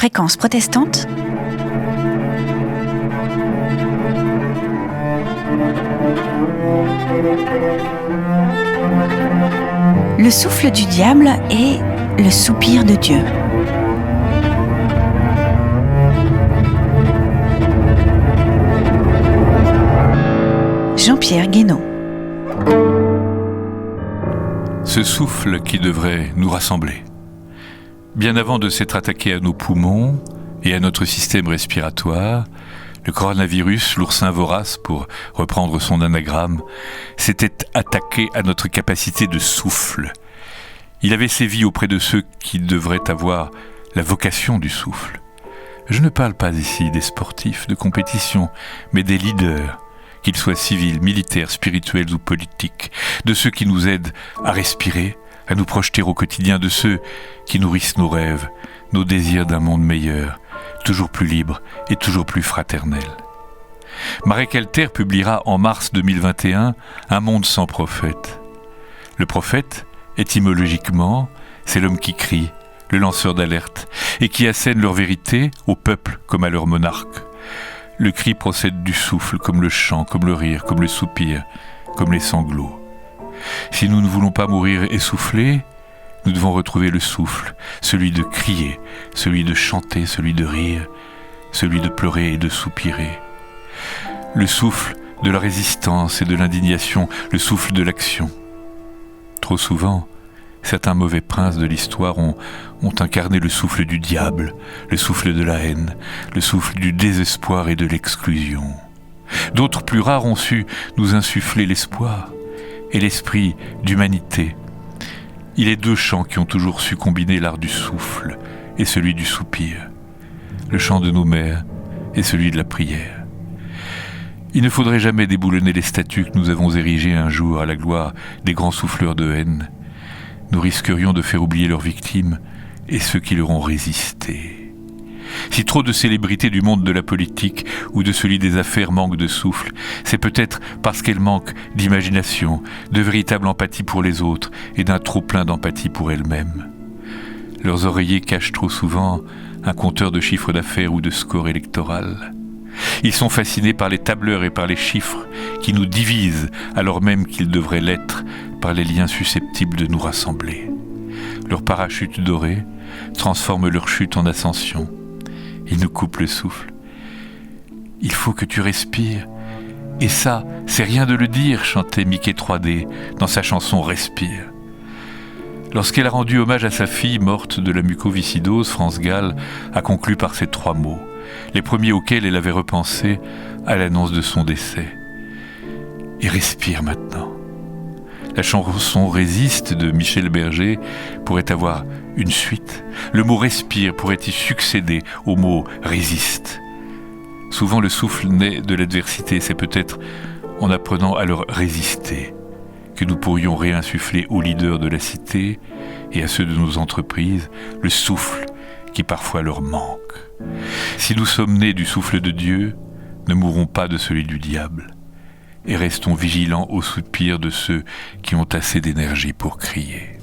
Fréquence protestante. Le souffle du diable et le soupir de Dieu. Jean-Pierre Guénaud. Ce souffle qui devrait nous rassembler. Bien avant de s'être attaqué à nos poumons et à notre système respiratoire, le coronavirus, l'oursin vorace pour reprendre son anagramme, s'était attaqué à notre capacité de souffle. Il avait sévi auprès de ceux qui devraient avoir la vocation du souffle. Je ne parle pas ici des sportifs de compétition, mais des leaders, qu'ils soient civils, militaires, spirituels ou politiques, de ceux qui nous aident à respirer, à nous projeter au quotidien, de ceux qui nourrissent nos rêves, nos désirs d'un monde meilleur, toujours plus libre et toujours plus fraternel. Marek Elter publiera en mars 2021 Un monde sans prophète. Le prophète, étymologiquement, c'est l'homme qui crie, le lanceur d'alerte, et qui assène leur vérité au peuple comme à leur monarque. Le cri procède du souffle, comme le chant, comme le rire, comme le soupir, comme les sanglots. Si nous ne voulons pas mourir essoufflés, nous devons retrouver le souffle, celui de crier, celui de chanter, celui de rire, celui de pleurer et de soupirer. Le souffle de la résistance et de l'indignation, le souffle de l'action. Trop souvent, certains mauvais princes de l'histoire ont incarné le souffle du diable, le souffle de la haine, le souffle du désespoir et de l'exclusion. D'autres plus rares ont su nous insuffler l'espoir et l'esprit d'humanité. Il est deux chants qui ont toujours su combiner l'art du souffle et celui du soupir, le chant de nos mères et celui de la prière. Il ne faudrait jamais déboulonner les statues que nous avons érigées un jour à la gloire des grands souffleurs de haine. Nous risquerions de faire oublier leurs victimes et ceux qui leur ont résisté. Si trop de célébrités du monde de la politique ou de celui des affaires manquent de souffle, c'est peut-être parce qu'elles manquent d'imagination, de véritable empathie pour les autres et d'un trop-plein d'empathie pour elles-mêmes. Leurs oreillers cachent trop souvent un compteur de chiffres d'affaires ou de score électoral. Ils sont fascinés par les tableurs et par les chiffres qui nous divisent alors même qu'ils devraient l'être par les liens susceptibles de nous rassembler. Leur parachute doré transforme leur chute en ascension. Ils nous coupent le souffle. Il faut que tu respires. Et ça, c'est rien de le dire, chantait Mickey 3D dans sa chanson Respire. Lorsqu'elle a rendu hommage à sa fille morte de la mucoviscidose, France Gall a conclu par ces trois mots, les premiers auxquels elle avait repensé à l'annonce de son décès. Et respire maintenant. La chanson Résiste de Michel Berger pourrait avoir une suite. Le mot respire pourrait y succéder au mot résiste. Souvent le souffle naît de l'adversité, c'est peut-être en apprenant à leur résister que nous pourrions réinsuffler aux leaders de la cité et à ceux de nos entreprises le souffle qui parfois leur manque. Si nous sommes nés du souffle de Dieu, ne mourrons pas de celui du diable et restons vigilants aux soupirs de ceux qui ont assez d'énergie pour crier.